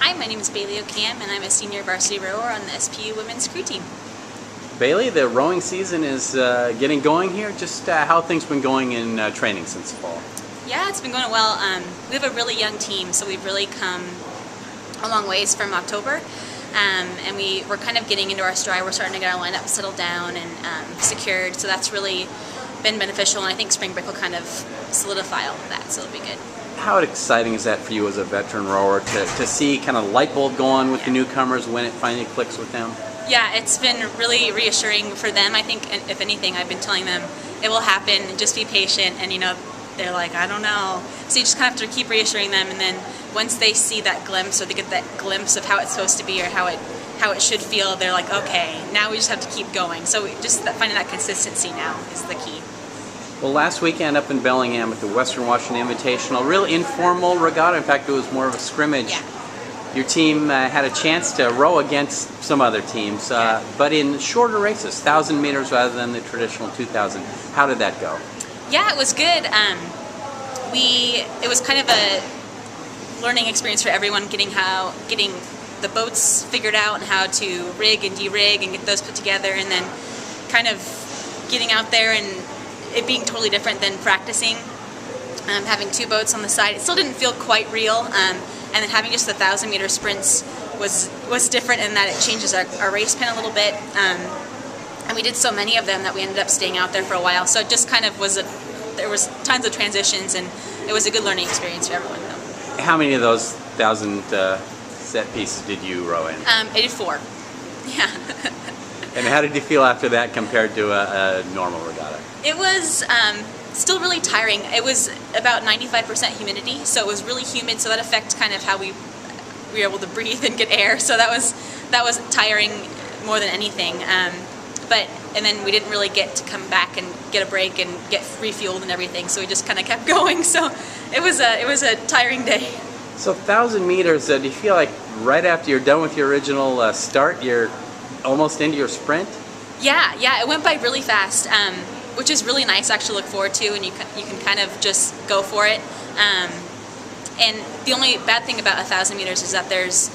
Hi, my name is Baylee O'Camb, and I'm a senior varsity rower on the SPU women's crew team. Baylee, the rowing season is getting going here. Just how have things been going in training since the fall? Yeah, it's been going well. We have a really young team, so we've really come a long ways from October. And we're kind of getting into our stride. We're starting to get our lineup settled down and secured, so that's really been beneficial, and I think spring break will kind of solidify all of that, so it'll be good. How exciting is that for you as a veteran rower to see kind of light bulb go on with the newcomers when it finally clicks with them? Yeah, it's been really reassuring for them. I think, if anything, I've been telling them it will happen, just be patient, and they're like, I don't know. So you just kind of have to keep reassuring them, and then once they see that glimpse, or they get that glimpse of how it's supposed to be or how it should feel, they're like, okay, now we just have to keep going. So just finding that consistency now is the key. Well, last weekend up in Bellingham at the Western Washington Invitational, real informal regatta. In fact, it was more of a scrimmage. Yeah. Your team had a chance to row against some other teams, but in shorter races, 1,000 meters rather than the traditional 2,000. How did that go? Yeah, it was good. It was kind of a learning experience for everyone, getting the boats figured out and how to rig and de-rig and get those put together, and then kind of getting out there and it being totally different than practicing. Having two boats on the side, it still didn't feel quite real. And then having just the 1,000-meter sprints was different in that it changes our race pen a little bit. And we did so many of them that we ended up staying out there for a while. So it just kind of there was tons of transitions, and it was a good learning experience for everyone, though. How many of those 1,000 set pieces did you row in? I did 4. Yeah. And how did you feel after that compared to a normal regatta? It was still really tiring. It was about 95% humidity, so it was really humid, so that affected kind of how we were able to breathe and get air. So that was tiring more than anything. And then we didn't really get to come back and get a break and get refueled and everything, so we just kind of kept going. So it was a tiring day. So 1,000 meters, do you feel like right after you're done with your original start, you're almost into your sprint? Yeah, it went by really fast, which is really nice actually to look forward to, and you can kind of just go for it. And the only bad thing about 1,000 meters is that there's,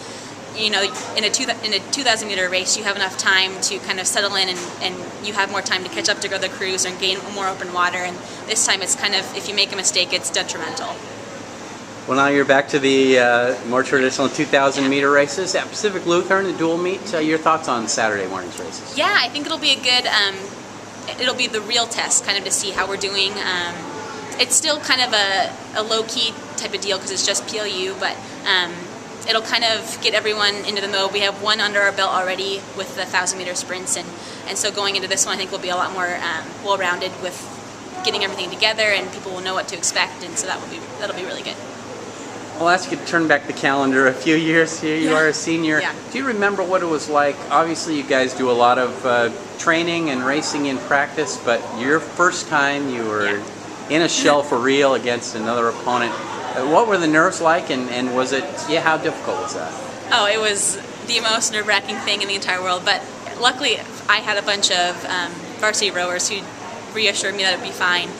in a 2,000 meter race, you have enough time to kind of settle in, and you have more time to catch up to other crews and gain more open water. And this time it's kind of, if you make a mistake, it's detrimental. Well, now you're back to the more traditional 2,000 meter races at Pacific Lutheran, the dual meet. Your thoughts on Saturday morning's races? Yeah, I think it'll be it'll be the real test, kind of to see how we're doing. It's still kind of a low-key type of deal because it's just PLU, but it'll kind of get everyone into the mode. We have one under our belt already with the 1,000 meter sprints, and so going into this one, I think we'll be a lot more well-rounded with getting everything together, and people will know what to expect, and so that'll be really good. I'll ask you to turn back the calendar a few years. Here you are a senior. Yeah. Do you remember what it was like? Obviously, you guys do a lot of training and racing in practice, but your first time you were in a shell for real against another opponent. What were the nerves like, and was it, how difficult was that? Oh, it was the most nerve-wracking thing in the entire world, but luckily I had a bunch of varsity rowers who reassured me that it'd be fine.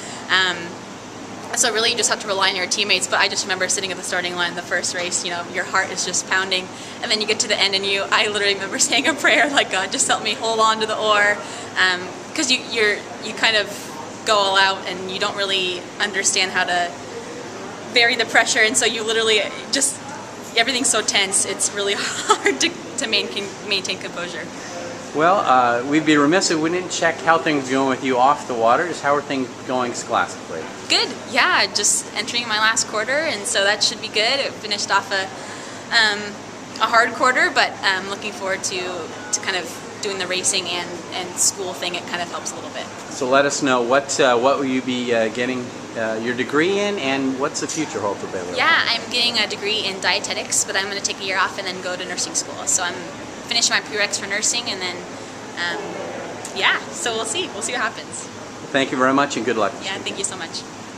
So really you just have to rely on your teammates, but I just remember sitting at the starting line the first race, your heart is just pounding, and then you get to the end and I literally remember saying a prayer like, God, just help me hold on to the oar, because you kind of go all out and you don't really understand how to vary the pressure, and so you literally everything's so tense, it's really hard to maintain composure. Well, we'd be remiss if we didn't check how things are going with you off the water. Just how are things going scholastically? Good, yeah, just entering my last quarter, and so that should be good. It finished off a hard quarter, but I'm looking forward to kind of doing the racing and school thing. It kind of helps a little bit. So let us know, what will you be getting your degree in, and what's the future hold for Baylee? Yeah, I'm getting a degree in dietetics, but I'm going to take a year off and then go to nursing school. So I'm finishing my prereqs for nursing, and then so we'll see what happens. Thank you very much, and good luck. Yeah, thank you so much.